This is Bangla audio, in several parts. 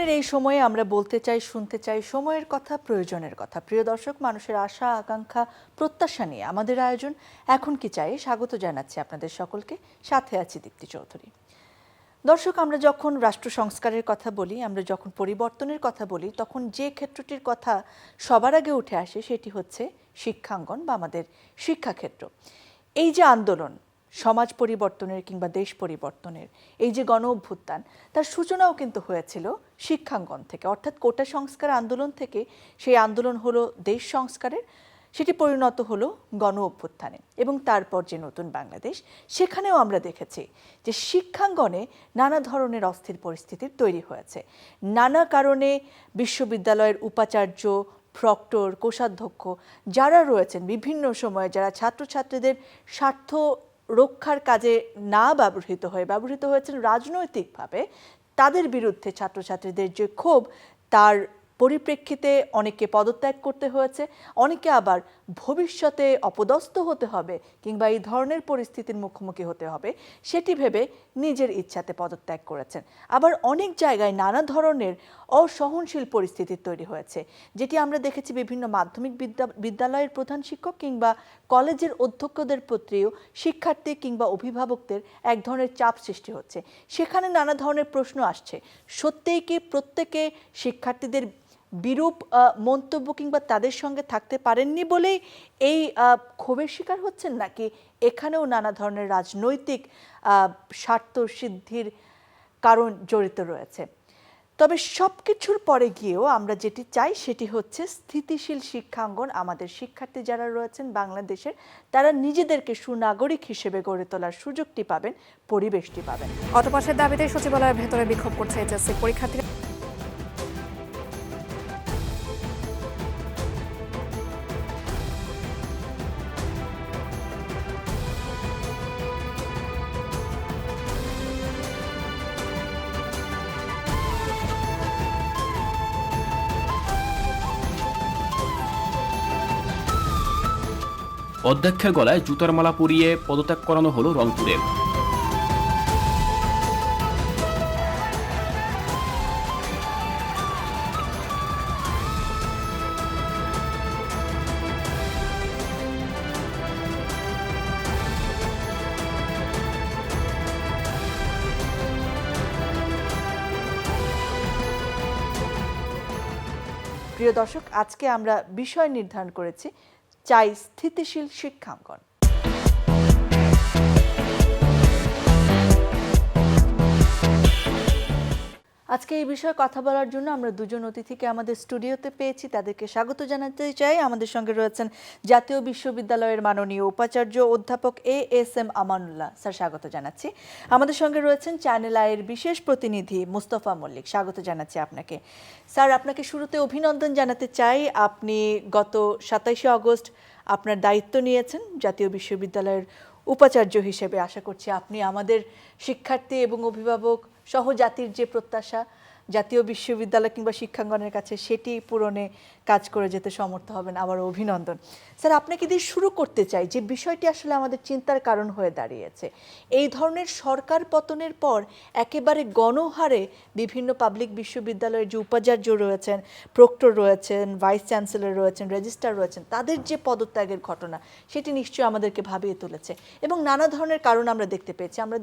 আন্দোলনের এই সময়ে আমরা বলতে চাই, শুনতে চাই সময়ের কথা, প্রয়োজনের কথা। প্রিয় দর্শক, মানুষের আশা, আকাঙ্ক্ষা, প্রত্যাশা নিয়ে আমাদের আয়োজন এখন কি চাই স্বাগত জানাচ্ছি আপনাদের সকলকে। সাথে আছি দীপ্তি চৌধুরী। দর্শক, আমরা যখন রাষ্ট্র সংস্কারের কথা বলি, আমরা যখন পরিবর্তনের কথা বলি, তখন যে ক্ষেত্রটির কথা সবার আগে উঠে আসে সেটি হচ্ছে শিক্ষাঙ্গন বা আমাদের শিক্ষাক্ষেত্র। এই যে আন্দোলন, সমাজ পরিবর্তনের কিংবা দেশ পরিবর্তনের, এই যে গণ অভ্যুত্থান, তার সূচনাও কিন্তু হয়েছিল শিক্ষাঙ্গন থেকে, অর্থাৎ কোটা সংস্কার আন্দোলন থেকে। সেই আন্দোলন হলো দেশ সংস্কারের, সেটি পরিণত হলো গণ অভ্যুত্থানে, এবং তারপর যে নতুন বাংলাদেশ, সেখানেও আমরা দেখেছি যে শিক্ষাঙ্গনে নানা ধরনের অস্থির পরিস্থিতির তৈরি হয়েছে। নানা কারণে বিশ্ববিদ্যালয়ের উপাচার্য, প্রক্টর, কোষাধ্যক্ষ যারা রয়েছেন বিভিন্ন সময়ে, যারা ছাত্রছাত্রীদের স্বার্থ রক্ষার কাজে না ব্যবহৃত হয়েছেন রাজনৈতিকভাবে, তাদের বিরুদ্ধে ছাত্রছাত্রীদের যে ক্ষোভ, তার পরিপ্রেক্ষিতে অনেকে পদত্যাগ করতে হয়েছে, অনেকে আবার ভবিষ্যতে অপদস্থ হতে হবে কিংবা এই ধরনের পরিস্থিতির মুখোমুখি হতে হবে সেটি ভেবে নিজের ইচ্ছাতে পদত্যাগ করেছেন। আবার অনেক জায়গায় নানা ধরনের অসহনশীল পরিস্থিতি তৈরি হয়েছে, যেটি আমরা দেখেছি বিভিন্ন মাধ্যমিক বিদ্যালয়ের প্রধান শিক্ষক কিংবা কলেজের অধ্যক্ষদের প্রতিও শিক্ষার্থী কিংবা অভিভাবকদের এক ধরনের চাপ সৃষ্টি হচ্ছে। সেখানে নানা ধরনের প্রশ্ন আসছে, সত্যিই কি প্রত্যেকে শিক্ষার্থীদের বিরূপ মন্তব্য কিংবা তাদের সঙ্গে থাকতে পারেননি বলেই এই ক্ষোভের শিকার হচ্ছেন, নাকি এখানেও নানা ধরনের রাজনৈতিক স্বার্থ সিদ্ধির কারণ জড়িত রয়েছে? তবে সব কিছুর পরে গিয়েও আমরা যেটি চাই সেটি হচ্ছে স্থিতিশীল শিক্ষাঙ্গন। আমাদের শিক্ষার্থী যারা রয়েছেন বাংলাদেশের, তারা নিজেদেরকে সুনাগরিক হিসেবে গড়ে তোলার সুযোগটি পাবেন, পরিবেশটি পাবেন। অটোপাসের দাবিতে সচিবালয়ের ভেতরে বিক্ষোভ করছে এইচএসসি পরীক্ষার্থীরা। অধ্যক্ষের গলায় জুতার মালা পরিয়ে পদত্যাগ করানো হলো রংপুরে। প্রিয় দর্শক, আজকে আমরা বিষয় নির্ধারণ করেছি চাই স্থিতিশীল শিক্ষাঙ্গন। আজকে এই বিষয়ে কথা বলার জন্য আমরা দুজন অতিথিকে আমাদের স্টুডিওতে পেয়েছি, তাদেরকে স্বাগত জানাতে চাই। আমাদের সঙ্গে রয়েছেন জাতীয় বিশ্ববিদ্যালয়ের মাননীয় উপাচার্য অধ্যাপক এএসএম আমানুল্লাহ স্যার, স্বাগত জানাচ্ছি। আমাদের সঙ্গে রয়েছেন চ্যানেল আইয়ের বিশেষ প্রতিনিধি মুস্তফা মল্লিক, স্বাগত জানাচ্ছি আপনাকে। স্যার, আপনাকে শুরুতে অভিনন্দন জানাতে চাই। আপনি গত 27শে আগস্ট আপনার দায়িত্ব নিয়েছেন জাতীয় বিশ্ববিদ্যালয়ের উপাচার্য হিসেবে। আশা করছি আপনি আমাদের শিক্ষার্থী এবং অভিভাবক সহ জাতির যে প্রত্যাশা জাতীয় বিশ্ববিদ্যালয় কিংবা শিক্ষাঙ্গনের কাছে, সেটি পূরণে কাজ করে যেতে সমর্থ হবেন। আবার অভিনন্দন। স্যার, আপনাকে দিয়ে শুরু করতে চাই যে বিষয়টি আসলে আমাদের চিন্তার কারণ হয়ে দাঁড়িয়েছে। এই ধরনের সরকার পতনের পর একেবারে গণহারে বিভিন্ন পাবলিক বিশ্ববিদ্যালয়ের যে উপাচার্য রয়েছেন, প্রক্টর রয়েছেন, ভাইস চ্যান্সেলর রয়েছেন, রেজিস্ট্রার রয়েছেন, তাদের যে পদত্যাগের ঘটনা, সেটি নিশ্চয়ই আমাদেরকে ভাবিয়ে তুলেছে। এবং নানা ধরনের কারণ আমরা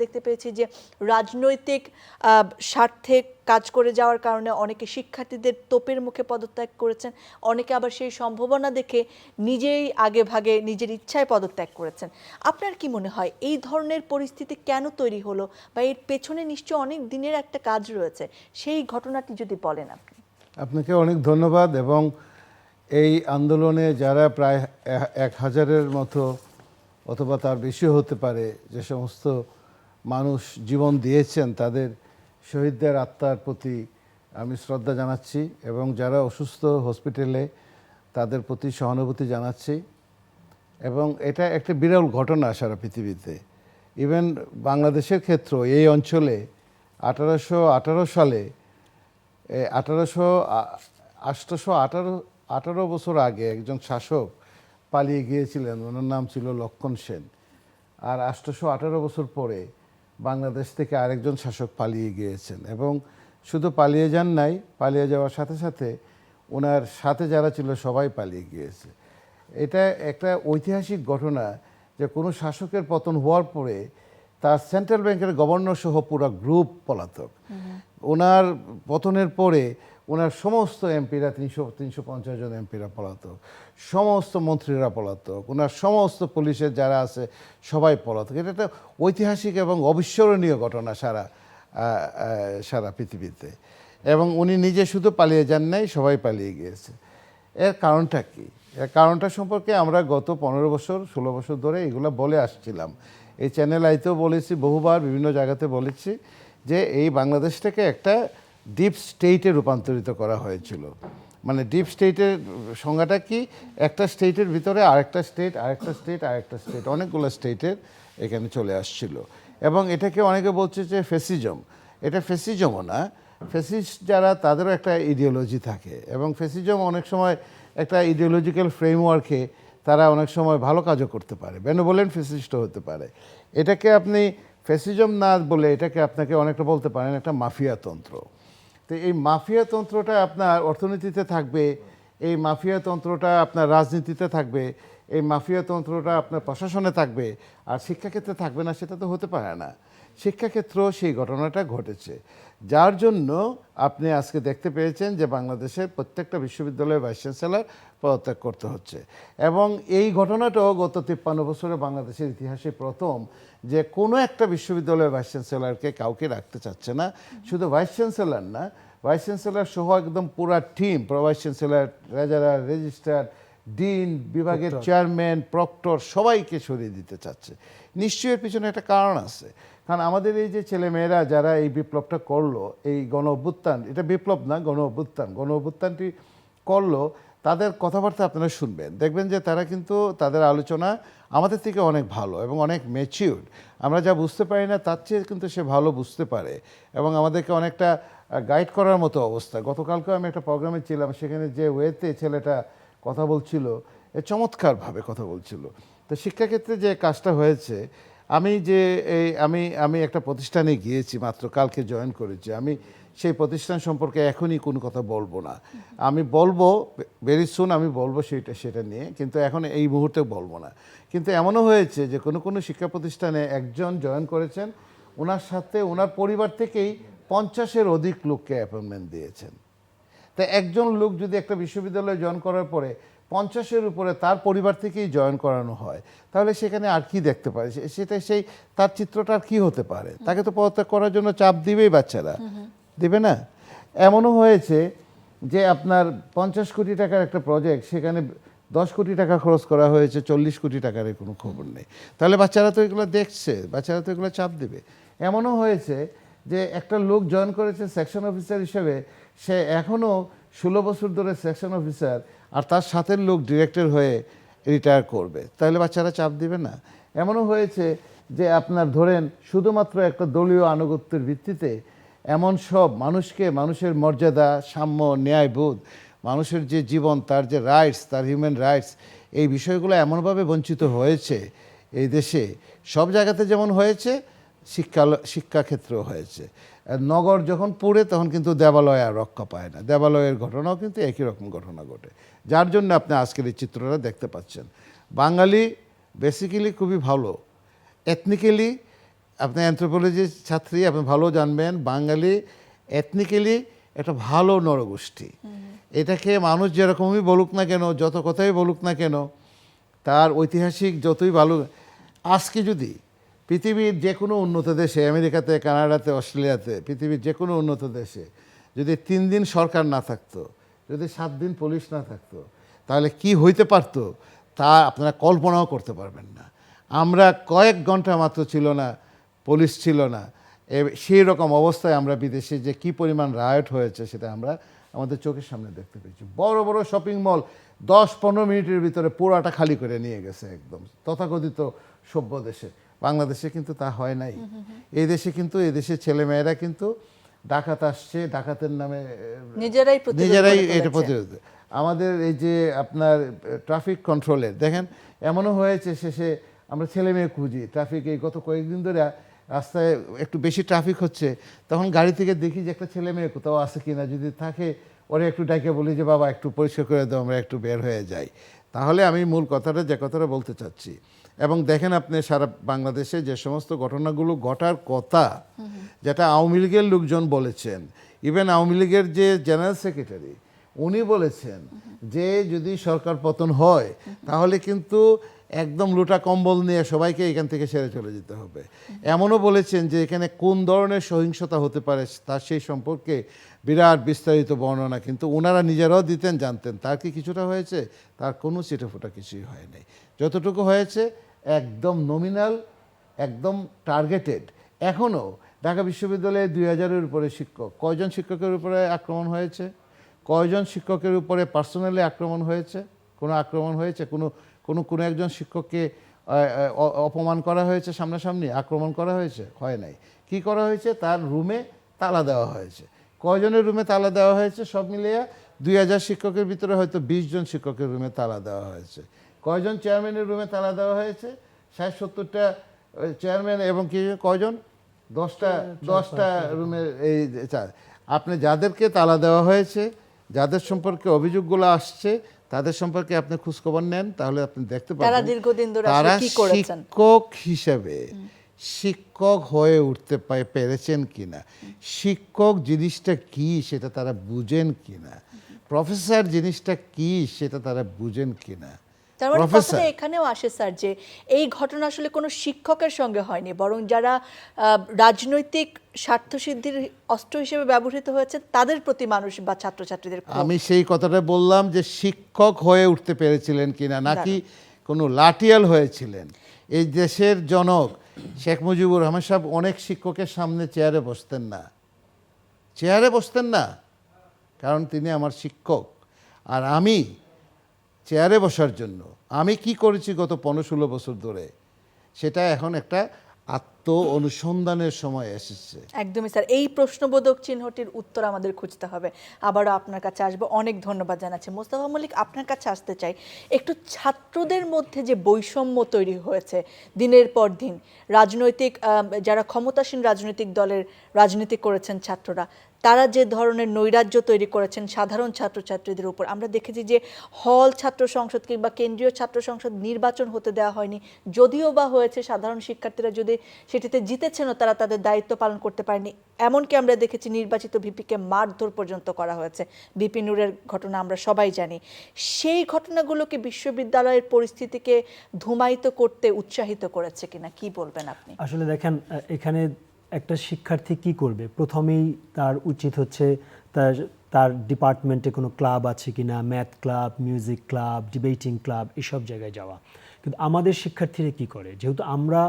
দেখতে পেয়েছি যে রাজনৈতিক স্বার্থে কাজ করে যাওয়ার কারণে অনেকে শিক্ষার্থীদের তোপের মুখে পদত্যাগ করেছেন, অনেকে আবার সেই সম্ভাবনা দেখে নিজেই আগে ভাগে নিজের ইচ্ছায় পদত্যাগ করেছেন। আপনার কি মনে হয় এই ধরনের পরিস্থিতি কেন তৈরি হলো, বা এর পেছনে নিশ্চয়ই অনেক দিনের একটা কাজ রয়েছে, সেই ঘটনাটি যদি বলেন আপনি। আপনাকে অনেক ধন্যবাদ। এবং এই আন্দোলনে যারা প্রায় 1000-এর মতো অথবা তার বেশি হতে পারে যে সমস্ত মানুষ জীবন দিয়েছেন, তাদের শহীদদের আত্মার প্রতি আমি শ্রদ্ধা জানাচ্ছি, এবং যারা অসুস্থ হসপিটালে তাদের প্রতি সহানুভূতি জানাচ্ছি। এবং এটা একটা বিরল ঘটনা সারা পৃথিবীতে। ইভেন বাংলাদেশের ক্ষেত্র এই অঞ্চলে 1818 সালে 1818 বছর আগে একজন শাসক পালিয়ে গিয়েছিলেন, ওনার নাম ছিল লক্ষণ সেন। আর 1818 বছর পরে বাংলাদেশ থেকে আরেকজন শাসক পালিয়ে গিয়েছেন, এবং শুধু পালিয়ে যান নাই, পালিয়ে যাওয়ার সাথে সাথে ওনার সাথে যারা ছিল সবাই পালিয়ে গিয়েছে। এটা একটা ঐতিহাসিক ঘটনা যে কোনো শাসকের পতন হওয়ার পরে তার সেন্ট্রাল ব্যাংকের গভর্নর সহ পুরো গ্রুপ পলাতক। ওনার পতনের পরে ওনার সমস্ত এমপিরা 350 জন এমপিরা পলাতক, সমস্ত মন্ত্রীরা পলাতক, ওনার সমস্ত পুলিশের যারা আছে সবাই পলাতক। এটা একটা ঐতিহাসিক এবং অবিস্মরণীয় ঘটনা সারা পৃথিবীতে। এবং উনি নিজে শুধু পালিয়ে যান নাই, সবাই পালিয়ে গিয়েছে। এর কারণটা কি? এর কারণটা সম্পর্কে আমরা গত 15 বছর 16 বছর ধরে এগুলো বলে আসছিলাম। এই চ্যানেল আইতেও বলেছি, বহুবার বিভিন্ন জায়গাতে বলেছি যে এই বাংলাদেশটাকে একটা ডিপ স্টেটে রূপান্তরিত করা হয়েছিল। মানে ডিপ স্টেটের সংজ্ঞাটা কি? একটা স্টেটের ভিতরে আরেকটা স্টেট, আরেকটা স্টেট, আরেকটা স্টেট, অনেকগুলো স্টেটের এখানে চলে আসছিল। এবং এটাকে অনেকে বলছে যে ফেসিজম। এটা ফেসিজমও না, ফেসিস্ট যারা তাদেরও একটা ইডিওলজি থাকে এবং ফেসিজম অনেক সময় একটা ইডিওলজিক্যাল ফ্রেমওয়ার্কে তারা অনেক সময় ভালো কাজও করতে পারে, বেনভোলেন্ট ফেসিস্টও হতে পারে। এটাকে আপনি ফেসিজম না বলে এটাকে আপনাকে অনেকটা বলতে পারেন একটা মাফিয়াতন্ত্র। তো এই মাফিয়াতন্ত্রটা আপনার অর্থনীতিতে থাকবে, এই মাফিয়াতন্ত্রটা আপনার রাজনীতিতে থাকবে, এই মাফিয়াতন্ত্রটা আপনার প্রশাসনে থাকবে, আর শিক্ষাক্ষেত্রে থাকবে না সেটা তো হতে পারে না। শিক্ষাক্ষেত্রেও সেই ঘটনাটা ঘটেছে, যার জন্য আপনি আজকে দেখতে পেয়েছেন যে বাংলাদেশের প্রত্যেকটা বিশ্ববিদ্যালয়ের ভাইস চ্যান্সেলর পদত্যাগ করতে হচ্ছে। এবং এই ঘটনাটাও গত 53 বছরে বাংলাদেশের ইতিহাসে প্রথম যে কোনো একটা বিশ্ববিদ্যালয়ের ভাইস চ্যান্সেলরকে কাউকে রাখতে চাচ্ছে না। শুধু ভাইস চ্যান্সেলর না, ভাইস চ্যান্সেলর সহ একদম পুরা team, vice chancellor, treasurer, registrar, dean, বিভাগের চেয়ারম্যান, প্রক্টর সবাইকে সরিয়ে দিতে চাচ্ছে। নিশ্চয়ই এর পিছনে একটা কারণ আছে। কারণ আমাদের এই যে ছেলেমেয়েরা যারা এই বিপ্লবটা করলো, এই গণ অভ্যুত্থান, এটা বিপ্লব না, গণ অভ্যুত্থানটি করলো, তাদের কথাবার্তা আপনারা শুনবেন, দেখবেন যে তারা কিন্তু তাদের আলোচনা আমাদের থেকে অনেক ভালো এবং অনেক ম্যাচিউরড। আমরা যা বুঝতে পারি না তার চেয়ে কিন্তু সে ভালো বুঝতে পারে এবং আমাদেরকে অনেকটা গাইড করার মতো অবস্থা। গতকালকেও আমি একটা প্রোগ্রামে ছিলাম, সেখানে যে ওয়েতে ছেলেটা কথা বলছিল, চমৎকারভাবে কথা বলছিল। তো শিক্ষাক্ষেত্রে যে কাজটা হয়েছে, আমি একটা প্রতিষ্ঠানে গিয়েছি, মাত্র কালকে জয়েন করেছি। আমি সেই প্রতিষ্ঠান সম্পর্কে এখনই কোনো কথা বলবো না, আমি বলবো ভেরি সুন, আমি বলবো সেটা নিয়ে, কিন্তু এখন এই মুহূর্তে বলবো না। কিন্তু এমনও হয়েছে যে কোনো শিক্ষা প্রতিষ্ঠানে একজন জয়েন করেছেন, ওনার সাথে ওনার পরিবার থেকেই 50-এর অধিক লোককে অ্যাপয়েন্টমেন্ট দিয়েছেন। তাই একজন লোক যদি একটা বিশ্ববিদ্যালয়ে জয়েন করার পরে 50-এর উপরে তার পরিবার থেকেই জয়েন করানো হয়, তাহলে সেখানে আর কি দেখতে পারে? সেটা তার চিত্রটা আর কি হতে পারে? তাকে তো পদত্যাগ করার জন্য চাপ দিবেই বাচ্চারা, দিবে না? এমনও হয়েছে যে আপনার 50 কোটি টাকার একটা প্রজেক্ট, সেখানে 10 কোটি টাকা খরচ করা হয়েছে, 40 কোটি টাকার কোনো খবর নেই। তাহলে বাচ্চারা তো এগুলো দেখছে, বাচ্চারা তো এগুলো চাপ দেবে। এমনও হয়েছে যে একটা লোক জয়েন করেছে সেকশন অফিসার হিসেবে, সে এখনও 16 বছর ধরে সেকশন অফিসার, আর তার সাথের লোক ডিরেক্টর হয়ে রিটায়ার করবে, তাহলে বাচ্চারা চাপ দিবে না? এমনও হয়েছে যে আপনার ধরেন শুধুমাত্র একটা দলীয় আনুগত্যের ভিত্তিতে এমন সব মানুষের মর্যাদা, সাম্য, ন্যায়বোধ, মানুষের যে জীবন, তার যে রাইটস, তার হিউম্যান রাইটস, এই বিষয়গুলো এমনভাবে বঞ্চিত হয়েছে এই দেশে, সব জায়গাতে যেমন হয়েছে, শিক্ষাক্ষেত্রেও হয়েছে। নগর যখন পড়ে তখন কিন্তু দেবালয় আর রক্ষা পায় না। দেবালয়ের ঘটনাও কিন্তু একই রকম ঘটনা ঘটে, যার জন্য আপনি আজকের এই চিত্রটা দেখতে পাচ্ছেন। বাঙালি বেসিক্যালি খুবই ভালো, এথনিক্যালি, আপনি অ্যানথ্রোপোলজির ছাত্রী, আপনি ভালো জানবেন, বাঙালি এথনিক্যালি একটা ভালো নরগোষ্ঠী। এটাকে মানুষ যেরকমই বলুক না কেন, যত কথাই বলুক না কেন, তার ঐতিহাসিক যতই ভালো, আজকে যদি পৃথিবীর যে কোনো উন্নত দেশে, আমেরিকাতে, কানাডাতে, অস্ট্রেলিয়াতে, পৃথিবীর যে কোনো উন্নত দেশে যদি 3 দিন সরকার না থাকতো, যদি 7 দিন পুলিশ না থাকতো, তাহলে কি হইতে পারতো তা আপনারা কল্পনাও করতে পারবেন না। আমরা কয়েক ঘন্টা মাত্র ছিল না, পুলিশ ছিল না, সেই রকম অবস্থায় আমরা বিদেশে যে কি পরিমাণ রায়ট হয়েছে সেটা আমরা আমাদের চোখের সামনে দেখতে পেয়েছি। বড় বড় শপিং মল 10-15 মিনিটের ভিতরে পুরাটা খালি করে নিয়ে গেছে একদম তথাকথিত সভ্য দেশে। বাংলাদেশে কিন্তু তা হয় নাই। এই দেশে ছেলেমেয়েরা কিন্তু ডাকাত আসছে, ডাকাতের নামে নিজেরাই এটা প্রতিরোধ। আমাদের এই যে আপনার ট্রাফিক কন্ট্রোলের দেখেন, এমনও হয়েছে শেষে আমরা ছেলে মেয়ে খুঁজি ট্রাফিকে, গত কয়েকদিন ধরে রাস্তায় একটু বেশি ট্রাফিক হচ্ছে, তখন গাড়ি থেকে দেখি যে একটা ছেলে মেয়ে কোথাও আছে কিনা, যদি থাকে ওরা একটু ডাকে বলি যে বাবা একটু পরিষ্কার করে দাও, আমরা একটু বের হয়ে যাই। তাহলে আমি মূল যে কথাটা বলতে চাচ্ছি, এবং দেখেন আপনি সারা বাংলাদেশে যে সমস্ত ঘটনাগুলো ঘটার কথা, যেটা আওয়ামী লীগের লোকজন বলেছেন, ইভেন আওয়ামী লীগের যে জেনারেল সেক্রেটারি উনি বলেছেন যে যদি সরকার পতন হয় তাহলে কিন্তু একদম লুটা কম্বল নিয়ে সবাইকে এখান থেকে সেরে চলে যেতে হবে। এমনও বলেছেন যে এখানে কোন ধরনের সহিংসতা হতে পারে তার সেই সম্পর্কে বিরাট বিস্তারিত বর্ণনা কিন্তু ওনারা নিজেরাও দিতেন, জানতেন। তার কি কিছুটা হয়েছে? তার কোনো চিটেফোঁটা কিছুই হয় নাই। যতটুকু হয়েছে একদম নমিনাল, একদম টার্গেটেড। এখনও ঢাকা বিশ্ববিদ্যালয়ে 2000-এর উপরে শিক্ষক, কয়জন শিক্ষকের উপরে আক্রমণ হয়েছে? কয়জন শিক্ষকের উপরে পার্সোনালি আক্রমণ হয়েছে? কোনো আক্রমণ হয়েছে? কোনো একজন শিক্ষককে অপমান করা হয়েছে, সামনাসামনি আক্রমণ করা হয়েছে? হয় নাই। কি করা হয়েছে? তার রুমে তালা দেওয়া হয়েছে। কয়জনের রুমে তালা দেওয়া হয়েছে? সব মিলিয়ে 2000 শিক্ষকের ভিতরে হয়তো 20 জন শিক্ষকের রুমে তালা দেওয়া হয়েছে। কয়জন চেয়ারম্যানের রুমে তালা দেওয়া হয়েছে? 60-70টা চেয়ারম্যান এবং কি কয়জন? 10টা রুমের এই আপনি যাদেরকে তালা দেওয়া হয়েছে, যাদের সম্পর্কে অভিযোগগুলো আসছে, তাদের সম্পর্কে আপনি খোঁজখবর নেন, তাহলে আপনি দেখতে পাবেন তারা দীর্ঘদিন ধরে তারা কি করেছেন। শিক্ষক হিসেবে শিক্ষক হয়ে উঠতে পেরেছেন কিনা, শিক্ষক জিনিসটা কি সেটা তারা বুঝেন কিনা, প্রফেসর জিনিসটা কি সেটা তারা বুঝেন কিনা। তার মানে কথাটা এখানেও আসে স্যার যে এই ঘটনা আসলে কোনো শিক্ষকের সঙ্গে হয়নি, বরং যারা রাজনৈতিক স্বার্থসিদ্ধির অস্ত্র হিসেবে ব্যবহৃত হয়েছে তাদের প্রতি মানুষ বা ছাত্রছাত্রীদের। আমি সেই কথাটা বললাম যে শিক্ষক হয়ে উঠতে পেরেছিলেন কিনা, নাকি কোনো লাঠিয়াল হয়েছিলেন। এই দেশের জনক শেখ মুজিবুর রহমান সাহেব অনেক শিক্ষকের সামনে চেয়ারে বসতেন না, কারণ তিনি আমার শিক্ষক। আর আমি চেয়ারে বসার জন্য আমি কি করেছি গত 15-16 বছর ধরে, সেটা এখন একটা আত্ম অনুসন্ধানের সময় এসেছে। একদমই স্যার, এই প্রশ্নবোধক চিহ্নটির উত্তর আমাদের খুঁজতে হবে। আবারও আপনার কাছে আসবো, অনেক ধন্যবাদ জানাচ্ছি। মোস্তফা মল্লিক, আপনার কাছে আসতে চাই একটু, ছাত্রদের মধ্যে যে বৈষম্য তৈরি হয়েছে দিনের পর দিন, রাজনৈতিক যারা ক্ষমতাসীন রাজনৈতিক দলের রাজনীতি করেছেন ছাত্ররা, তারা যে ধরনের নৈরাজ্য তৈরি করেছেন সাধারণ ছাত্রছাত্রীদের উপর, আমরা দেখেছি যে হল ছাত্র সংসদ কিংবা কেন্দ্রীয় ছাত্র সংসদ নির্বাচন হতে দেওয়া হয়নি, যদিও বা হয়েছে সাধারণ শিক্ষার্থীরা যদি সেটিতে জিতেছেনও তারা তাদের দায়িত্ব পালন করতে পারেনি। এমনকি আমরা দেখেছি নির্বাচিত ভিপিকে মারধর পর্যন্ত করা হয়েছে। ভিপি নূরের ঘটনা আমরা সবাই জানি। সেই ঘটনাগুলোকে বিশ্ববিদ্যালয়ের পরিস্থিতিকে ধূমায়িত করতে উৎসাহিত করেছে কিনা, কি বলবেন আপনি? আসলে দেখেন, এখানে একটা শিক্ষার্থী কি করবে, প্রথমেই তার উচিত হচ্ছে তার ডিপার্টমেন্টে কোনো ক্লাব আছে কিনা, math club, music club, debating club, এসব জায়গায় যাওয়া। কিন্তু আমাদের শিক্ষার্থীরা কি করে, যেহেতু আমরা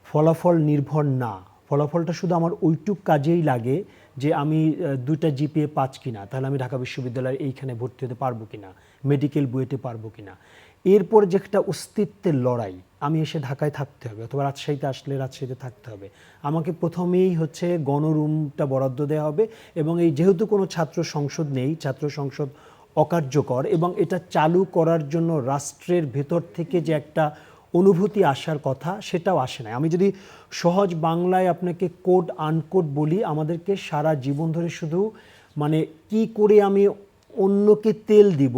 ফলাফল নির্ভর না, ফলাফলটা শুধু আমার ওইটুক কাজেই লাগে যে আমি 2টা GPA 5 কিনা, তাহলে আমি ঢাকা বিশ্ববিদ্যালয়ের এইখানে ভর্তি হতে পারবো কিনা, মেডিকেল বুয়েটে পারবো কিনা। এরপর যে একটা অস্তিত্বের লড়াই, আমি এসে ঢাকায় থাকতে হবে অথবা রাজশাহীতে আসলে রাজশাহীতে থাকতে হবে, আমাকে প্রথমেই হচ্ছে গণরুমটা বরাদ্দ দেওয়া হবে। এবং এই যেহেতু কোনো ছাত্র সংসদ নেই, ছাত্র সংসদ অকার্যকর, এবং এটা চালু করার জন্য রাষ্ট্রের ভেতর থেকে যে একটা অনুভূতি আসার কথা সেটাও আসে না। আমি যদি সহজ বাংলায় আপনাকে কোড আনকোড বলি, আমাদেরকে সারা জীবন ধরে শুধু মানে কি করে আমি অন্যকে তেল দিব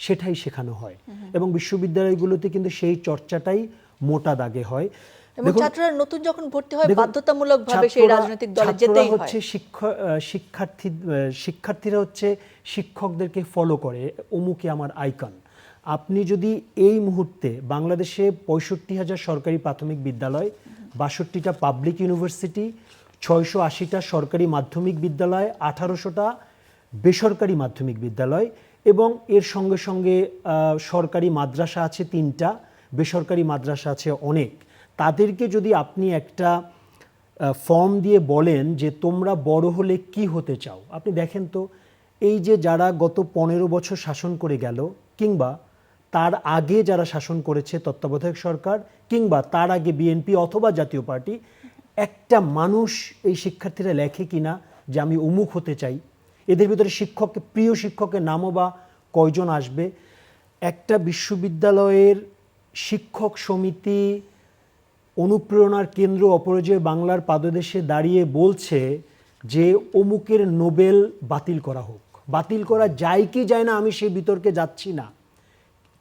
সেটাই শেখানো হয়, এবং বিশ্ববিদ্যালয়গুলোতে কিন্তু সেই চর্চাটাই মোটা দাগে হয়। এবং ছাত্ররা নতুন যখন ভর্তি হয় বাধ্যতামূলকভাবে সেই রাজনৈতিক দলে যেতেই হয়। হচ্ছে শিক্ষার্থীরা হচ্ছে শিক্ষকদেরকে ফলো করে, অমুকে আমার আইকন। আপনি যদি এই মুহূর্তে বাংলাদেশে 65,000 সরকারি প্রাথমিক বিদ্যালয়, 62টা পাবলিক ইউনিভার্সিটি, 680টা সরকারি মাধ্যমিক বিদ্যালয়, 1800টা বেসরকারি মাধ্যমিক বিদ্যালয়, এবং এর সঙ্গে সঙ্গে সরকারি মাদ্রাসা আছে 3টা, বেসরকারি মাদ্রাসা আছে অনেক। তাদেরকে যদি আপনি একটা ফর্ম দিয়ে বলেন যে তোমরা বড় হলে কি হতে চাও, আপনি দেখেন তো এই যে যারা গত 15 বছর শাসন করে গেল, কিংবা তার আগে যারা শাসন করেছে তত্ত্বাবধায়ক সরকার, কিংবা তার আগে বিএনপি অথবা জাতীয় পার্টি, একটা মানুষ এই শিক্ষার্থীরা লেখে কিনা যে আমি অমুক হতে চাই? এদের ভিতরে প্রিয় শিক্ষকের নামও বা কয়জন আসবে? একটা বিশ্ববিদ্যালয়ের শিক্ষক সমিতি অনুপ্রেরণার কেন্দ্র অপরাজয় বাংলার পাদদেশে দাঁড়িয়ে বলছে যে অমুকের নোবেল বাতিল করা হোক, বাতিল করা যায় কি যায় না আমি সেই বিতর্কে যাচ্ছি না,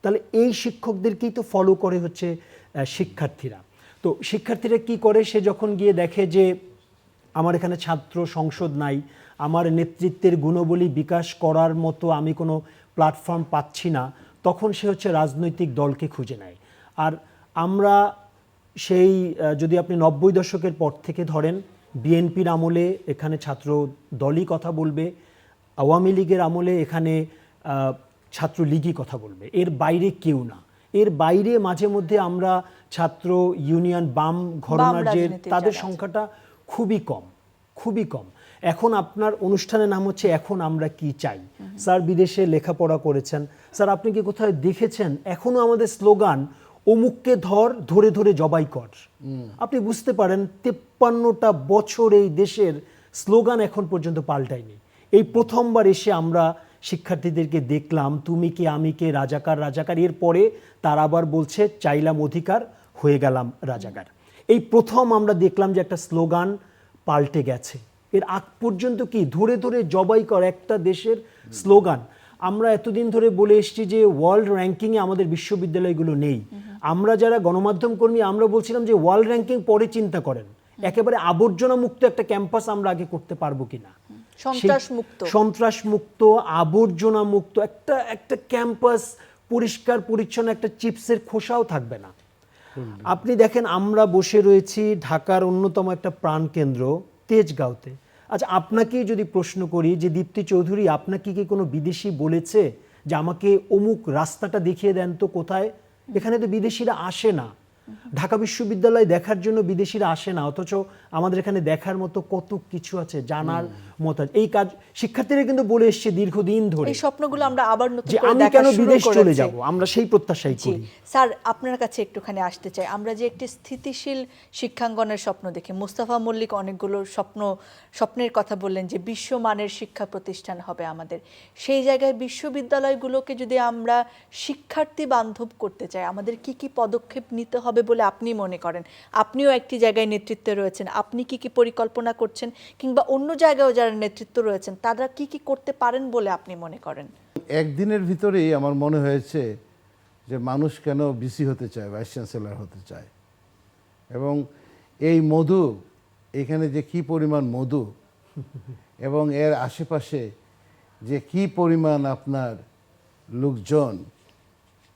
তাহলে এই শিক্ষকদেরকেই তো ফলো করে হচ্ছে শিক্ষার্থীরা। তো শিক্ষার্থীরা কি করে, সে যখন গিয়ে দেখে যে আমার এখানে ছাত্র সংসদ নাই, আমার নেতৃত্বের গুণবলী বিকাশ করার মতো আমি কোনো প্ল্যাটফর্ম পাচ্ছি না, তখন সে হচ্ছে রাজনৈতিক দলকে খুঁজে নেয়। আর আমরা সেই যদি আপনি 90 দশকের পর থেকে ধরেন, বিএনপির আমলে এখানে ছাত্র দলই কথা বলবে, আওয়ামী লীগের আমলে এখানে ছাত্রলীগই কথা বলবে, এর বাইরে কেউ না। এর বাইরে মাঝে মধ্যে আমরা ছাত্র ইউনিয়ন বাম ঘরানার যে রাজনীতির তাদের যারা আছে। সংখ্যাটা খুবই কম, খুবই কম। এখন আপনার অনুষ্ঠানের নাম হচ্ছে এখন আমরা কি চাই। স্যার বিদেশে লেখাপড়া করেছেন, স্যার আপনি কি কোথায় দেখেছেন এখনো আমাদের স্লোগান অমুককে ধরে ধরে জবাই কর? আপনি বুঝতে পারেন 53টা বছর এই দেশের স্লোগান এখন পর্যন্ত পাল্টায়নি। এই প্রথমবার এসে আমরা শিক্ষার্থীদেরকে দেখলাম তুমি কি আমি কে রাজাকার রাজাকার, এরপরে তারা আবার বলছে চাইলাম অধিকার হয়ে গেলাম রাজাকার। এই প্রথম আমরা দেখলাম যে একটা স্লোগান পাল্টে গেছে। এর আগ পর্যন্ত কি ধরে ধরে জবাই কর একটা দেশের স্লোগান। আমরা এতদিন ধরে বলে এসেছি যে ওয়ার্ল্ড র্যাঙ্কিংয়ে আমাদের বিশ্ববিদ্যালয়গুলো নেই। আমরা যারা গণমাধ্যম কর্মী আমরা বলছিলাম যে ওয়ার্ল্ড র্যাঙ্কিং পরে চিন্তা করেন, একেবারে আবর্জনা মুক্ত একটা ক্যাম্পাস আমরা আগে করতে পারবো কিনা, সন্ত্রাস মুক্ত আবর্জনা মুক্ত একটা ক্যাম্পাস, পরিষ্কার পরিচ্ছন্ন, একটা চিপসের খোসাও থাকবে না। আপনি দেখেন আমরা বসে রয়েছি ঢাকার অন্যতম একটা প্রাণকেন্দ্র তেজগাঁওতে। আচ্ছা আপনাকেই যদি প্রশ্ন করি যে দীপ্তি চৌধুরী আপনাকে কি কোনো বিদেশি বলেছে যে আমাকে অমুক রাস্তাটা দেখিয়ে দেন তো কোথায়? এখানে তো বিদেশিরা আসে না, ঢাকা বিশ্ববিদ্যালয় দেখার জন্য বিদেশিরা আসে না, অথচ আমাদের এখানে দেখার মতো কত কিছু আছে, জানার মতো। এই কাজ শিক্ষার্থীরা কিন্তু বলে এসছে দীর্ঘদিন ধরে, এই স্বপ্নগুলো আমরা আবার নতুন যে করে আমি দেখা কেন শুরু বিদেশ চলে করেছি। যাব, আমরা সেই প্রত্যাশাই জি করি। স্যার, আপনার কাছে একটুখানি আসতে চাই। আমরা যে একটি স্থিতিশীল শিক্ষাঙ্গনের স্বপ্ন দেখি, মুস্তাফা মল্লিক অনেকগুলো স্বপ্নের কথা বললেন যে বিশ্বমানের শিক্ষা প্রতিষ্ঠান হবে আমাদের। সেই জায়গায় বিশ্ববিদ্যালয়গুলোকে যদি আমরা শিক্ষার্থী বান্ধব করতে চাই, আমাদের কি কি পদক্ষেপ নিতে হবে বলে আপনি মনে করেন? আপনিও একটি জায়গায় নেতৃত্বে রয়েছেন, আপনি কি কি পরিকল্পনা করছেন, কিংবা অন্য জায়গায়ও যারা নেতৃত্ব রয়েছেন তারা কি কি করতে পারেন বলে আপনি মনে করেন? একদিনের ভিতরেই আমার মনে হয়েছে যে মানুষ কেন ভিসি হতে চায়, ভাইস চ্যান্সেলর হতে চায়, এবং এই মধু, এখানে যে কি পরিমাণ মধু এবং এর আশেপাশে যে কি পরিমাণ আপনার লোকজন,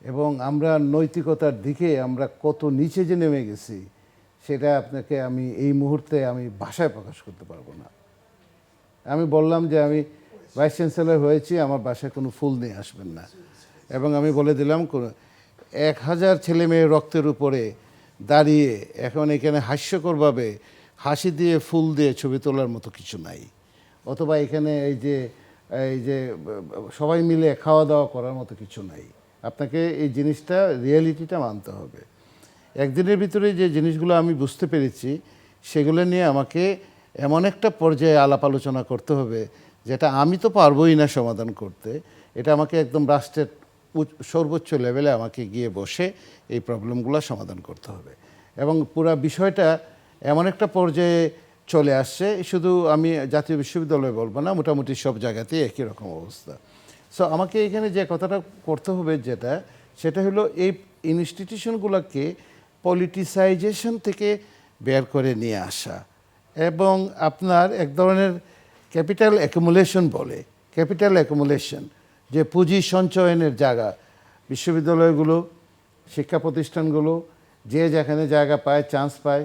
এবং আমরা নৈতিকতার দিকে আমরা কত নিচে যে নেমে গেছি সেটা আপনাকে আমি এই মুহূর্তে আমি ভাষায় প্রকাশ করতে পারবো না। আমি বললাম যে আমি ভাইস চ্যান্সেলর হয়েছি, আমার বাসায় কোনো ফুল নিয়ে আসবেন না, এবং আমি বলে দিলাম 1000 ছেলে মেয়ের রক্তের উপরে দাঁড়িয়ে এখন এখানে হাস্যকরভাবে হাসি দিয়ে ফুল দিয়ে ছবি তোলার মতো কিছু নাই, অথবা এখানে এই যে সবাই মিলে খাওয়া দাওয়া করার মতো কিছু নাই। আপনাকে এই জিনিসটা রিয়েলিটিটা মানতে হবে। একদিনের ভিতরে যে জিনিসগুলো আমি বুঝতে পেরেছি সেগুলো নিয়ে আমাকে এমন একটা পর্যায়ে আলাপ আলোচনা করতে হবে যেটা আমি তো পারবোই না সমাধান করতে, এটা আমাকে একদম রাষ্ট্রের সর্বোচ্চ লেভেলে আমাকে গিয়ে বসে এই প্রবলেমগুলো সমাধান করতে হবে। এবং পুরো বিষয়টা এমন একটা পর্যায়ে চলে আসছে, শুধু আমি জাতীয় বিশ্ববিদ্যালয় বলবো না, মোটামুটি সব জায়গাতেই একই রকম অবস্থা। সো আমাকে এখানে যে কথাটা করতে হবে সেটা হলো এই ইনস্টিটিউশনগুলোকে পলিটিসাইজেশন থেকে বের করে নিয়ে আসা, এবং আপনার এক ধরনের ক্যাপিটাল অ্যাকুমুলেশন বলে, ক্যাপিটাল অ্যাকুমুলেশন যে পুঁজি সঞ্চয়নের জায়গা, বিশ্ববিদ্যালয়গুলো, শিক্ষা প্রতিষ্ঠানগুলো যে যেখানে জায়গা পায়, চান্স পায়,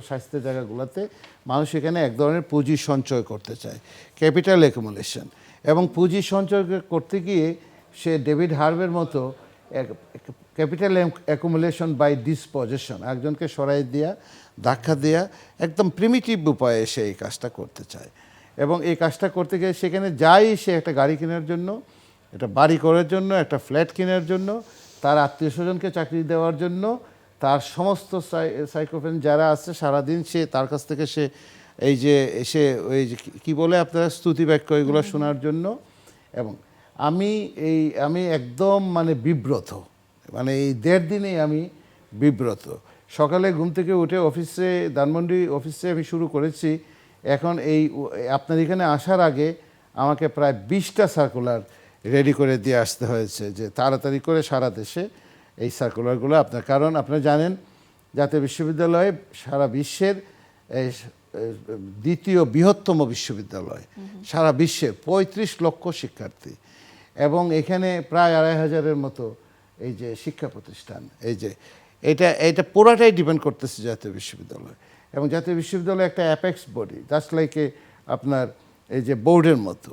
স্বাস্থ্য জায়গাগুলোতে মানুষ এখানে এক ধরনের পুঁজি সঞ্চয় করতে চায়, ক্যাপিটাল অ্যাকুমুলেশন। এবং পুঁজি সঞ্চয় করতে গিয়ে সে ডেভিড হার্ভের মতো ক্যাপিটাল অ্যাকুমুলেশন বাই ডিসপোজিশন, একজনকে সরাই দেওয়া, ধাক্কা দেওয়া, একদম প্রিমিটিভ উপায়ে সে এই কাজটা করতে চায়। এবং এই কাজটা করতে গিয়ে সেখানে যাই, সে একটা গাড়ি কেনার জন্য, একটা বাড়ি করার জন্য, একটা ফ্ল্যাট কেনার জন্য, তার আত্মীয় স্বজনকে চাকরি দেওয়ার জন্য, তার সমস্ত সাইকোফেন যারা আছে সারাদিন সে তার কাছ থেকে সে ওই যে কী বলে আপনারা স্তুতি বাক্য এগুলো শোনার জন্য। এবং আমি একদম মানে বিব্রত, মানে এই 1.5 দিনেই আমি বিব্রত। সকালে ঘুম থেকে উঠে অফিসে ধানমন্ডি অফিসে আমি শুরু করেছি। এখন এই আপনার এখানে আসার আগে আমাকে প্রায় 20টা সার্কুলার রেডি করে দিয়ে আসতে হয়েছে, যে তাড়াতাড়ি করে সারা দেশে এই সার্কুলারগুলো আপনার, কারণ আপনারা জানেন জাতীয় বিশ্ববিদ্যালয় সারা বিশ্বের দ্বিতীয় বৃহত্তম বিশ্ববিদ্যালয়, সারা বিশ্বের 35 লক্ষ শিক্ষার্থী, এবং এখানে প্রায় 2500-এর মতো এই যে শিক্ষা প্রতিষ্ঠান। এই যে এটা পুরাটাই ডিপেন্ড করতেছে জাতীয় বিশ্ববিদ্যালয়, এবং জাতীয় বিশ্ববিদ্যালয় একটা অ্যাপেক্স বডি, জাস্ট লাইক আপনার এই যে বোর্ডের মতো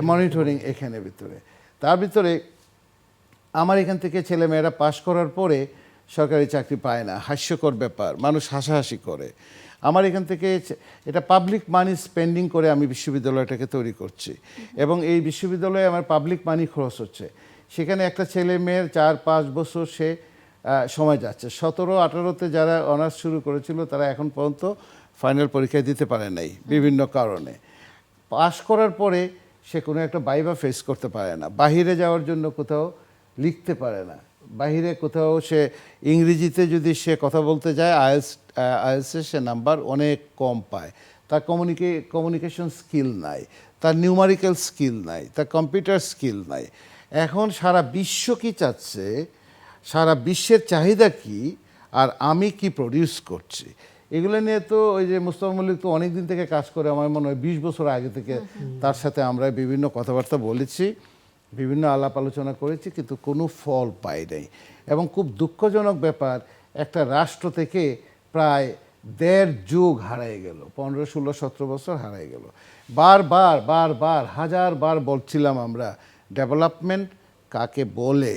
মনিটরিং এখানে ভিতরে। তার ভিতরে আমার এখান থেকে ছেলেমেয়েরা পাশ করার পরে সরকারি চাকরি পায় না, হাস্যকর ব্যাপার, মানুষ হাসাহাসি করে। আমার এখান থেকে এটা পাবলিক মানি স্পেন্ডিং করে আমি বিশ্ববিদ্যালয়টাকে তৈরি করছি, এবং এই বিশ্ববিদ্যালয়ে আমার পাবলিক মানি খরচ হচ্ছে। সেখানে একটা ছেলে মেয়ের 4-5 বছর সে সময় যাচ্ছে। 17-18-তে যারা অনার্স শুরু করেছিল তারা এখন পর্যন্ত ফাইনাল পরীক্ষা দিতে পারে নাই বিভিন্ন কারণে। পাশ করার পরে সে কোনো একটা ভাইভা ফেস করতে পারে না, বাহিরে যাওয়ার জন্য কোথাও লিখতে পারে না, বাহিরে কোথাও সে ইংরেজিতে যদি সে কথা বলতে যায় আইএলসে সে নাম্বার অনেক কম পায়, তার কমিউনিকেশন স্কিল নাই, তার নিউমারিক্যাল স্কিল নাই, তার কম্পিউটার স্কিল নাই। এখন সারা বিশ্ব কি চাচ্ছে, সারা বিশ্বের চাহিদা কি, আর আমি কি প্রডিউস করছি, এগুলো নিয়ে তো ওই যে মুস্তাফা মল্লিক তো অনেক দিন থেকে কাজ করে, আমার মনে হয় 20 বছর আগে থেকে তার সাথে আমরা বিভিন্ন কথাবার্তা বলেছি, বিভিন্ন আলাপ আলোচনা করেছি, কিন্তু কোনো ফল পাই নাই। এবং খুব দুঃখজনক ব্যাপার, একটা রাষ্ট্র থেকে প্রায় 1.5 যুগ হারিয়ে গেল, 15, 16, 17 বছর হারিয়ে গেল। বারবার হাজারবার বলছিলাম আমরা ডেভেলপমেন্ট কাকে বলে,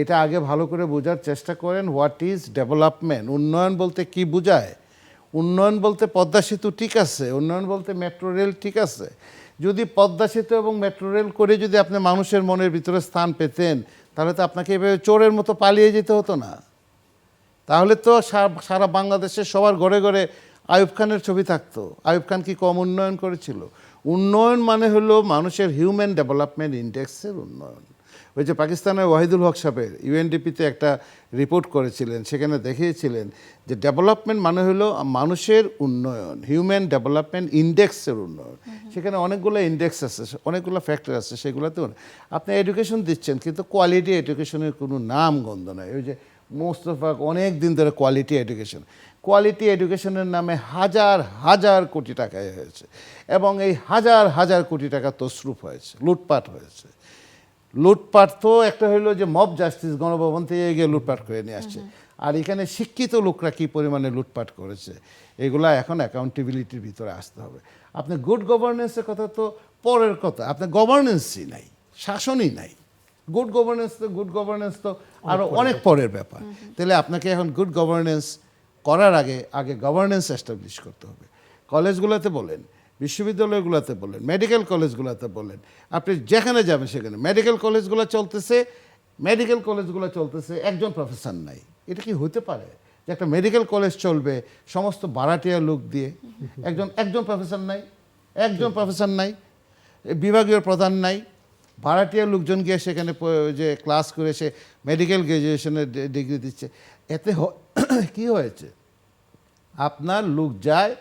এটা আগে ভালো করে বোঝার চেষ্টা করেন। What is development? উন্নয়ন বলতে কি বোঝায়? উন্নয়ন বলতে পদ্মা সেতু ঠিক আছে, উন্নয়ন বলতে মেট্রো রেল ঠিক আছে। যদি পদ্মা সেতু এবং মেট্রো রেল করে যদি আপনি মানুষের মনের ভিতরে স্থান পেতেন, তাহলে তো আপনাকে এভাবে চোরের মতো পালিয়ে যেতে হতো না। তাহলে তো সারা বাংলাদেশে সবার ঘরে ঘরে আইয়ুব খানের ছবি থাকতো। আইয়ুব খান কি কম উন্নয়ন করেছিল? উন্নয়ন মানে হলো মানুষের হিউম্যান ডেভেলপমেন্ট ইন্ডেক্সের উন্নয়ন। ওই যে পাকিস্তানের ওয়াহিদুল হক সাহেবের ইউএনডিপিতে একটা রিপোর্ট করেছিলেন, সেখানে দেখিয়েছিলেন যে ডেভেলপমেন্ট মানে হলো মানুষের উন্নয়ন, হিউম্যান ডেভেলপমেন্ট ইন্ডেক্সের উন্নয়ন। সেখানে অনেকগুলো ইন্ডেক্স আছে, অনেকগুলো ফ্যাক্টর আছে, সেগুলোতে আপনি এডুকেশন দিচ্ছেন, কিন্তু কোয়ালিটি এডুকেশনের কোনো নাম গন্ধ নাই। ওই যে মোস্তফা অনেক দিন ধরে কোয়ালিটি এডুকেশনের নামে হাজার কোটি টাকা হয়েছে, এবং এই হাজার কোটি টাকা তছরুপ হয়েছে, লুটপাট হয়েছে। লুটপাট তো একটা হইলো যে মব জাস্টিস, গণভবন থেকে গিয়ে লুটপাট করে নিয়ে আসছে। আর এখানে শিক্ষিত লোকরা কী পরিমাণে লুটপাট করেছে, এগুলা এখন অ্যাকাউন্টেবিলিটির ভিতরে আসতে হবে। আপনি গুড গভর্নেন্সের কথা তো পরের কথা, আপনার গভর্নেন্সই নাই, শাসনই নাই। গুড গভর্নেন্স তো আরও অনেক পরের ব্যাপার। তাহলে আপনাকে এখন গুড গভর্নেন্স করার আগে গভর্নেন্স এস্টাবলিশ করতে হবে। কলেজগুলোতে বলেন, বিশ্ববিদ্যালয়গুলোতে বলেন, মেডিকেল কলেজগুলোতে বলেন, আপনি যেখানে যাবেন সেখানে মেডিকেল কলেজগুলো চলতেছে, একজন প্রফেসর নাই। এটা কি হতে পারে যে একটা মেডিকেল কলেজ চলবে সমস্ত ভাড়াটিয়া লোক দিয়ে? একজন প্রফেসর নাই, বিভাগীয় প্রধান নাই, ভাড়াটিয়া লোকজন গিয়ে সেখানে যে ক্লাস করে সে মেডিকেল গ্র্যাজুয়েশনের ডিগ্রি দিচ্ছে। এতে কি হয়েছে? আপনার লোক যায়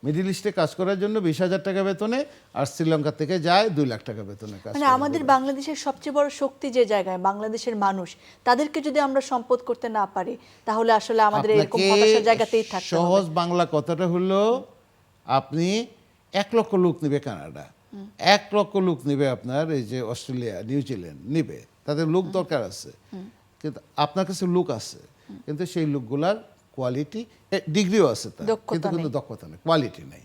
মিডল ইস্টে কাজ করার জন্য 20,000 টাকা বেতনে, আর শ্রীলঙ্কা থেকে যায় 2 লাখ টাকা বেতনে কাজ। মানে আমাদের বাংলাদেশের সবচেয়ে বড় শক্তি যে জায়গায়, বাংলাদেশের মানুষ, তাদেরকে যদি আমরা সম্পদ করতে না পারি, তাহলে আসলে আমাদের এরকম হতাশার জায়গাতেই থাকতে হবে। সহজ বাংলা কথাটা হলো, আপনি 1 লক্ষ লোক নিবে কানাডা, 1 লক্ষ লোক নিবে আপনার এই যে অস্ট্রেলিয়া, নিউজিল্যান্ড নিবে, তাদের লোক দরকার আছে, কিন্তু আপনার কাছে লোক আছে, কিন্তু সেই লোকগুলার কোয়ালিটি, ডিগ্রিও আছে তার, কিন্তু দক্ষতা নেই, কোয়ালিটি নেই।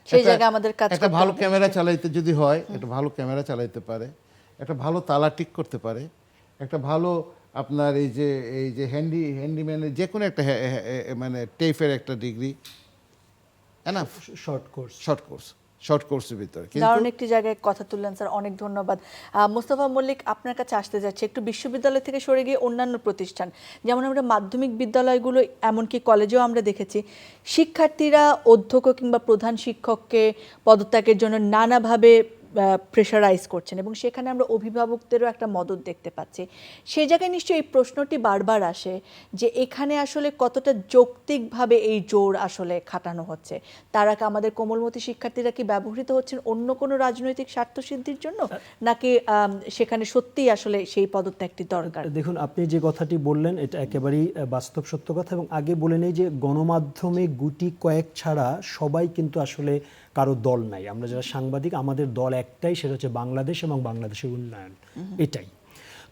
সেই জায়গায় আমাদের কাজ একটা ভালো ক্যামেরা চালাইতে যদি হয়, একটা ভালো ক্যামেরা চালাইতে পারে, একটা ভালো তালা ঠিক করতে পারে, একটা ভালো আপনার এই যে হ্যান্ডিম্যানের যে কোনো একটা মানে টেফের একটা ডিগ্রি, না শর্ট কোর্সের ভিতরে। দারুণ একটি জায়গায় কথা তুললেন স্যার, অনেক ধন্যবাদ। মোস্তফা মল্লিক, আপনার কাছে আসতে যাচ্ছে একটু বিশ্ববিদ্যালয় থেকে সরে গিয়ে অন্যান্য প্রতিষ্ঠান, যেমন আমরা মাধ্যমিক বিদ্যালয়গুলো, এমনকি কলেজেও আমরা দেখেছি শিক্ষার্থীরা অধ্যক্ষ কিংবা প্রধান শিক্ষককে পদত্যাগের জন্য নানাভাবে প্রেশারাইজ করছেন এবং সেখানে আমরা অভিভাবকদেরও একটা মদত দেখতে পাচ্ছি। সেই জায়গায় নিশ্চয়ই এই প্রশ্নটি বারবার আসে যে এখানে আসলে কতটা যৌক্তিকভাবে এই জোর আসলে খাটানো হচ্ছে। তারা আমাদের কোমলমতি শিক্ষার্থীরা কি ব্যবহৃত হচ্ছেন অন্য কোনো রাজনৈতিক স্বার্থসিদ্ধির জন্য, নাকি সেখানে সত্যিই আসলে সেই পদত্যাগটি দরকার? দেখুন, আপনি যে কথাটি বললেন এটা একেবারেই বাস্তব সত্য কথা, এবং আগে বলে নেই যে গণমাধ্যমে গুটি কয়েক ছাড়া সবাই কিন্তু আসলে কারো দল নাই। আমরা যারা সাংবাদিক, আমাদের দল একটাই, সেটা হচ্ছে বাংলাদেশ এবং বাংলাদেশের উন্নয়ন, এটাই।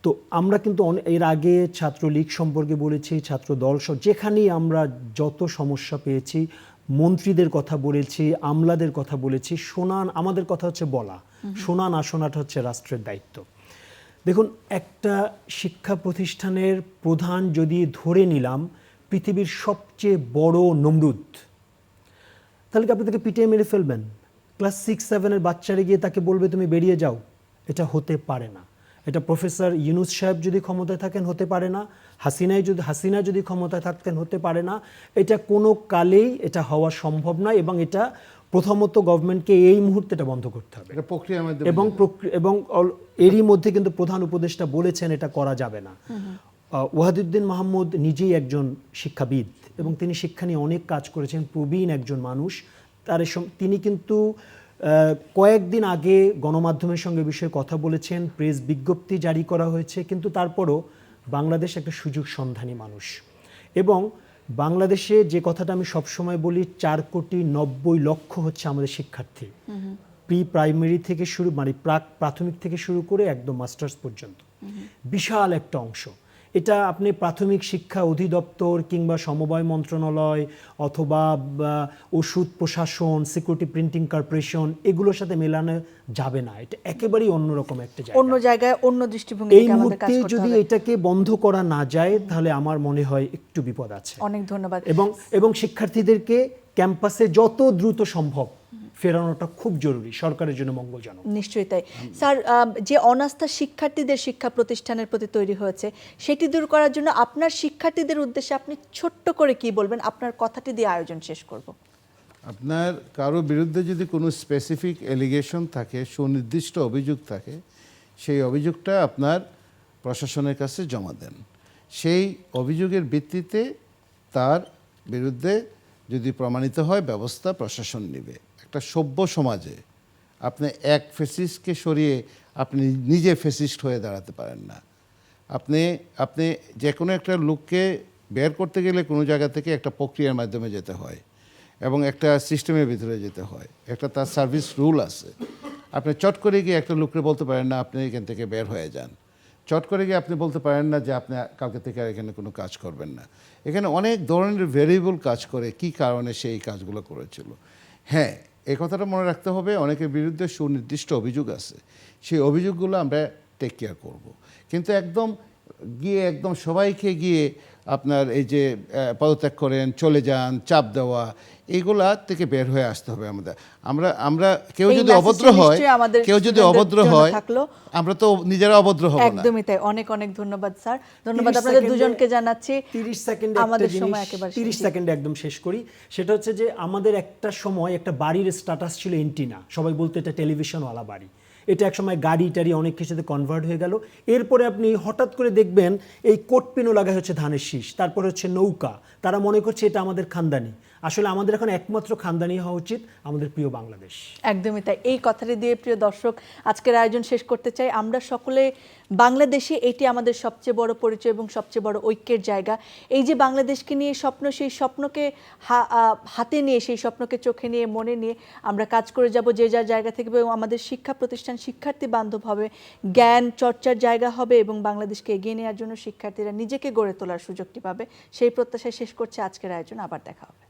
তো আমরা কিন্তু এর আগে ছাত্রলীগ সম্পর্কে বলেছি, ছাত্র দল যেখানেই আমরা যত সমস্যা পেয়েছি, মন্ত্রীদের কথা বলেছি, আমলাদের কথা বলেছি। আমাদের কথা হচ্ছে বলা, শোনা না শোনাটা হচ্ছে রাষ্ট্রের দায়িত্ব। দেখুন, একটা শিক্ষা প্রতিষ্ঠানের প্রধান যদি ধরে নিলাম পৃথিবীর সবচেয়ে বড় নমরুদ, তাহলে কি আপনি তাকে পিটিয়ে মেরে ফেলবেন? ক্লাস 6-7 বাচ্চারে গিয়ে তাকে বলবে তুমি বেরিয়ে যাও? এটা হতে পারে না। এটা প্রফেসর ইউনূস সাহেব যদি ক্ষমতায় থাকেন হতে পারে না, হাসিনা যদি ক্ষমতায় থাকতেন হতে পারে না। এটা কোনো কালেই এটা হওয়া সম্ভব নয়, এবং এটা প্রথমত গভর্নমেন্টকে এই মুহূর্তে এটা বন্ধ করতে হবে। এবং এরই মধ্যে কিন্তু প্রধান উপদেষ্টা বলেছেন এটা করা যাবে না। ওয়াহিদুদ্দিন মাহমুদ নিজেই একজন শিক্ষাবিদ এবং তিনি শিক্ষা নিয়ে অনেক কাজ করেছেন, প্রবীণ একজন মানুষ। তিনি কিন্তু কয়েকদিন আগে গণমাধ্যমের সঙ্গে বিষয়ে কথা বলেছেন, প্রেস বিজ্ঞপ্তি জারি করা হয়েছে, কিন্তু তারপরও বাংলাদেশ একটা সুযোগ সন্ধানী মানুষ। এবং বাংলাদেশে যে কথাটা আমি সবসময় বলি, 4,90,00,000 হচ্ছে আমাদের শিক্ষার্থী, প্রি প্রাইমারি থেকে শুরু, মানে প্রাথমিক থেকে শুরু করে একদম মাস্টার্স পর্যন্ত, বিশাল একটা অংশ। এটা আপনি প্রাথমিক শিক্ষা অধিদপ্তর কিংবা সমবায় মন্ত্রণালয় অথবা ওষুধ প্রশাসন, সিকিউরিটি প্রিন্টিং কর্পোরেশন, এগুলোর সাথে মেলানো যাবে না। এটা একেবারেই অন্যরকম একটা জায়গা, অন্য জায়গায় অন্য দৃষ্টিভঙ্গি এই মুহূর্তে যদি এটাকে বন্ধ করা না যায় তাহলে আমার মনে হয় একটু বিপদ আছে। অনেক ধন্যবাদ। এবং শিক্ষার্থীদেরকে ক্যাম্পাসে যত দ্রুত সম্ভব ফেরানোটা খুব জরুরি, সরকারের জন্য মঙ্গলজনক। নিশ্চয়ই তাই। স্যার, যে অনাস্থা শিক্ষার্থীদের শিক্ষা প্রতিষ্ঠানের প্রতি তৈরি হয়েছে সেটি দূর করার জন্য আপনার শিক্ষার্থীদের উদ্দেশ্যে আপনি ছোট্ট করে কি বলবেন? আপনার কথাটি দিয়ে আয়োজন শেষ করব। আপনার কারো বিরুদ্ধে যদি কোনো স্পেসিফিক এলিগেশন থাকে, সুনির্দিষ্ট অভিযোগ থাকে, সেই অভিযোগটা আপনার প্রশাসনের কাছে জমা দেন। সেই অভিযোগের ভিত্তিতে তার বিরুদ্ধে যদি প্রমাণিত হয় ব্যবস্থা প্রশাসন নেবে। একটা সভ্য সমাজে আপনি এক ফেসিস্টকে সরিয়ে আপনি নিজে ফেসিস্ট হয়ে দাঁড়াতে পারেন না। আপনি যে কোনো একটা লোককে বের করতে গেলে কোনো জায়গা থেকে একটা প্রক্রিয়ার মাধ্যমে যেতে হয় এবং একটা সিস্টেমের ভিতরে যেতে হয়, একটা তার সার্ভিস রুল আছে। আপনি চট করে গিয়ে একটা লোককে বলতে পারেন না আপনি এখান থেকে বের হয়ে যান, চট করে গিয়ে আপনি বলতে পারেন না যে আপনি কালকে থেকে আর এখানে কোনো কাজ করবেন না। এখানে অনেক ধরনের ভেরিয়েবল কাজ করে, কি কারণে সে এই কাজগুলো করেছিল। হ্যাঁ, এই কথাটা মনে রাখতে হবে, অনেকের বিরুদ্ধে সুনির্দিষ্ট অভিযোগ আছে, সেই অভিযোগগুলো আমরা টেক কেয়ার করব। কিন্তু একদম সবাইকে গিয়ে আপনার এই যে পদত্যাগ করেন, চলে যান, চাপ দেওয়া, এইগুলা থেকে বের হয়ে আসতে হবে আমাদের। আমরা কেউ যদি অভদ্র হয় আমরা তো নিজেরা অভদ্র হব না। একদমই তাই। অনেক অনেক ধন্যবাদ স্যার। ধন্যবাদ আপনাদের দুজনকে জানাচ্ছি। 30 সেকেন্ডে আমাদের সময় একেবারে 30 সেকেন্ডে একদম শেষ করি। সেটা হচ্ছে যে আমাদের একটা সময় একটা বাড়ির স্ট্যাটাস ছিল এন্টিনা, সবাই বলতো এটা টেলিভিশনওয়ালা বাড়ি। এটা একসময় গাড়ি টাড়ি অনেক কিছুতে কনভার্ট হয়ে গেল। এরপরে আপনি হঠাৎ করে দেখবেন এই কোটপিনও লাগা হচ্ছে ধানের শীষ, তারপর হচ্ছে নৌকা। তারা মনে করছে এটা আমাদের খানদানি। আসলে আমাদের এখন একমাত্র খানদানি হওয়া উচিত আমাদের প্রিয় বাংলাদেশ। একদমই তাই। এই কথাটি দিয়ে প্রিয় দর্শক আজকের আয়োজন শেষ করতে চাই। আমরা সকলে বাংলাদেশে, এটি আমাদের সবচেয়ে বড় পরিচয় এবং সবচেয়ে বড় ঐক্যের জায়গা। এই যে বাংলাদেশকে নিয়ে স্বপ্ন, সেই স্বপ্নকে হাতে নিয়ে, সেই স্বপ্নকে চোখে নিয়ে, মনে নিয়ে আমরা কাজ করে যাব যে যার জায়গা থেকে, এবং আমাদের শিক্ষা প্রতিষ্ঠান শিক্ষার্থী বান্ধব হবে, জ্ঞান চর্চার জায়গা হবে এবং বাংলাদেশকে এগিয়ে নেওয়ার জন্য শিক্ষার্থীরা নিজেকে গড়ে তোলার সুযোগটি পাবে। সেই প্রত্যাশায় শেষ করছে আজকের আয়োজন। আবার দেখা হবে।